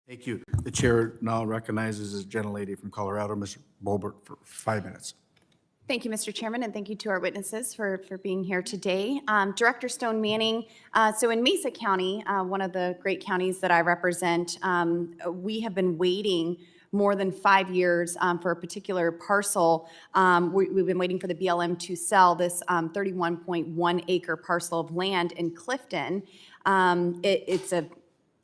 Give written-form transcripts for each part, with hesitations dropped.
Thank you. The chair now recognizes the gentlelady from Colorado, Mr. Boebert, for 5 minutes. Thank you, Mr. Chairman, and thank you to our witnesses for being here today. Director Stone Manning, so in Mesa County, one of the great counties that I represent, we have been waiting more than 5 years for a particular parcel. We've been waiting for the B.L.M. to sell this 31.1 acre parcel of land in Clifton.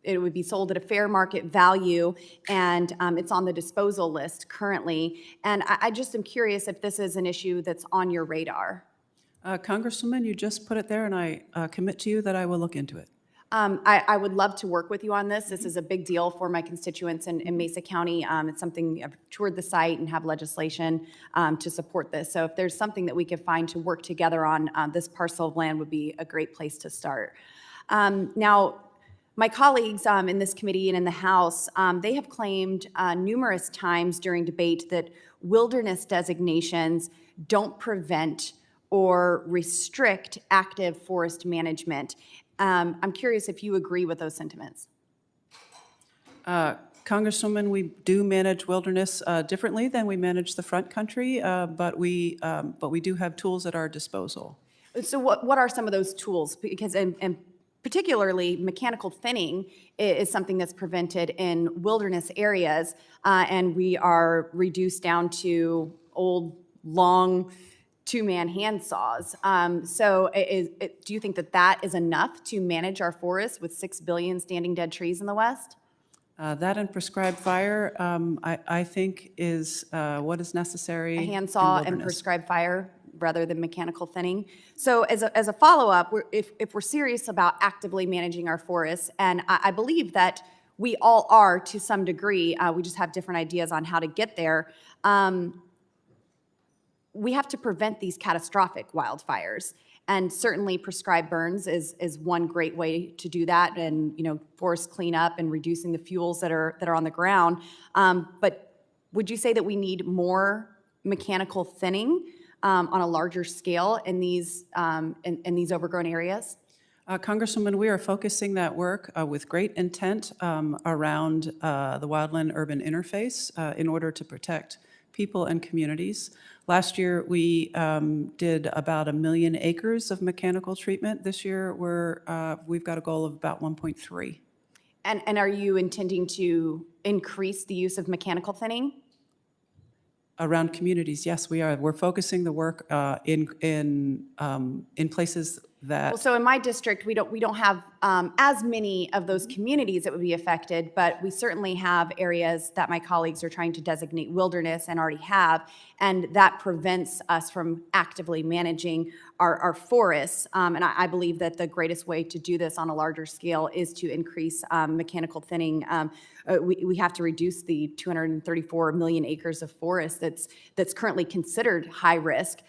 It would be sold at a fair market value, and it's on the disposal list currently. And I just am curious if this is an issue that's on your radar. Congresswoman, you just put it there, and I commit to you that I will look into it. I would love to work with you on this. This is a big deal for my constituents in Mesa County. It's something, I've toured the site and have legislation to support this. So if there's something that we could find to work together on, this parcel of land would be a great place to start. Now, my colleagues in this committee and in the House, they have claimed numerous times during debate that wilderness designations don't prevent or restrict active forest management. I'm curious if you agree with those sentiments. Congresswoman, we do manage wilderness differently than we manage the front country, but we do have tools at our disposal. So what are some of those tools? Because and particularly mechanical thinning is something that's prevented in wilderness areas, and we are reduced down to old, long, two-man hand saws. Do you think that that is enough to manage our forests with 6 billion standing dead trees in the West? That and prescribed fire, I think, is what is necessary. A handsaw and prescribed fire rather than mechanical thinning. So as a follow-up, if we're serious about actively managing our forests, and I believe that we all are to some degree, we just have different ideas on how to get there, we have to prevent these catastrophic wildfires. And certainly prescribed burns is one great way to do that, and forest cleanup and reducing the fuels that are on the ground. But would you say that we need more mechanical thinning on a larger scale in these overgrown areas? Congresswoman, we are focusing that work with great intent around the wildland-urban interface in order to protect people and communities. Last year, we did about 1 million acres of mechanical treatment. This year, we've got a goal of about 1.3. And are you intending to increase the use of mechanical thinning? Around communities, yes, we are. We're focusing the work in places that. Well, so in my district, we don't have as many of those communities that would be affected, but we certainly have areas that my colleagues are trying to designate wilderness and already have, and that prevents us from actively managing our forests. And I believe that the greatest way to do this on a larger scale is to increase mechanical thinning. We have to reduce the 234 million acres of forest that's currently considered high risk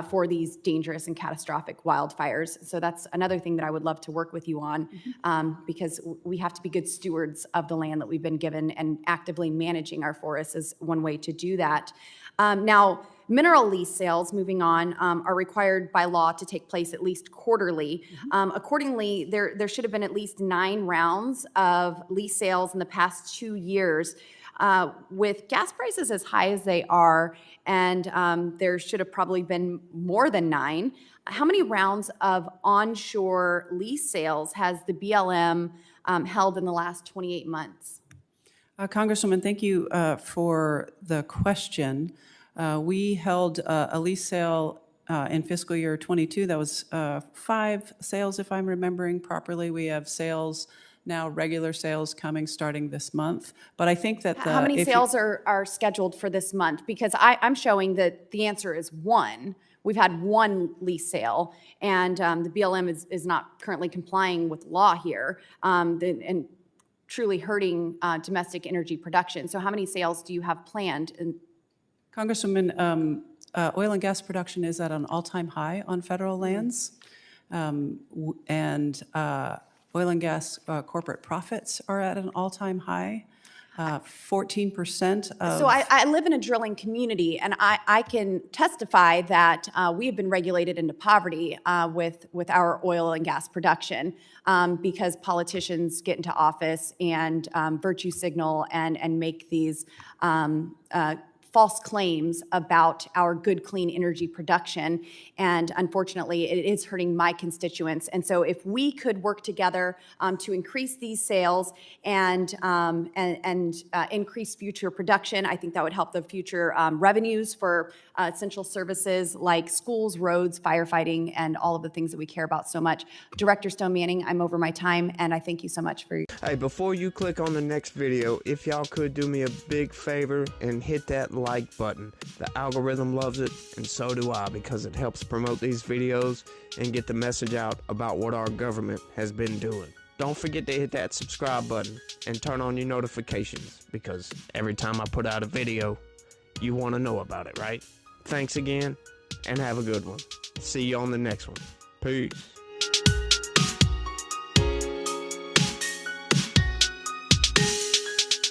for these dangerous and catastrophic wildfires. So that's another thing that I would love to work with you on, because we have to be good stewards of the land that we've been given, and actively managing our forests is one way to do that. Now, mineral lease sales, moving on, are required by law to take place at least quarterly. Accordingly, there should have been at least 9 rounds of lease sales in the past 2 years. With gas prices as high as they are, and there should have probably been more than 9, how many rounds of onshore lease sales has the B.L.M. held in the last 28 months? Congresswoman, thank you for the question. We held a lease sale in fiscal year 22. That was 5 sales, if I'm remembering properly. We have sales now, regular sales coming starting this month. But I think that how many sales are scheduled for this month? Because I'm showing that the answer is 1. We've had 1 lease sale, and the B.L.M. is not currently complying with law here, and truly hurting domestic energy production. So how many sales do you have planned? Congresswoman, oil and gas production is at an all-time high on federal lands, and oil and gas corporate profits are at an all-time high. 14% of... So I live in a drilling community, and I can testify that we have been regulated into poverty with our oil and gas production because politicians get into office and virtue signal and make these false claims about our good, clean energy production. And unfortunately, it is hurting my constituents. And so if we could work together to increase these sales and increase future production, I think that would help the future revenues for essential services like schools, roads, firefighting, and all of the things that we care about so much. Director Stone Manning, I'm over my time, and I thank you so much for your... Hey, before you click on the next video, if y'all could do me a big favor and hit that like button. The algorithm loves it, and so do I, because it helps promote these videos and get the message out about what our government has been doing. Don't forget to hit that subscribe button and turn on your notifications, because every time I put out a video, you want to know about it, right? Thanks again, and have a good one. See you on the next one. Peace.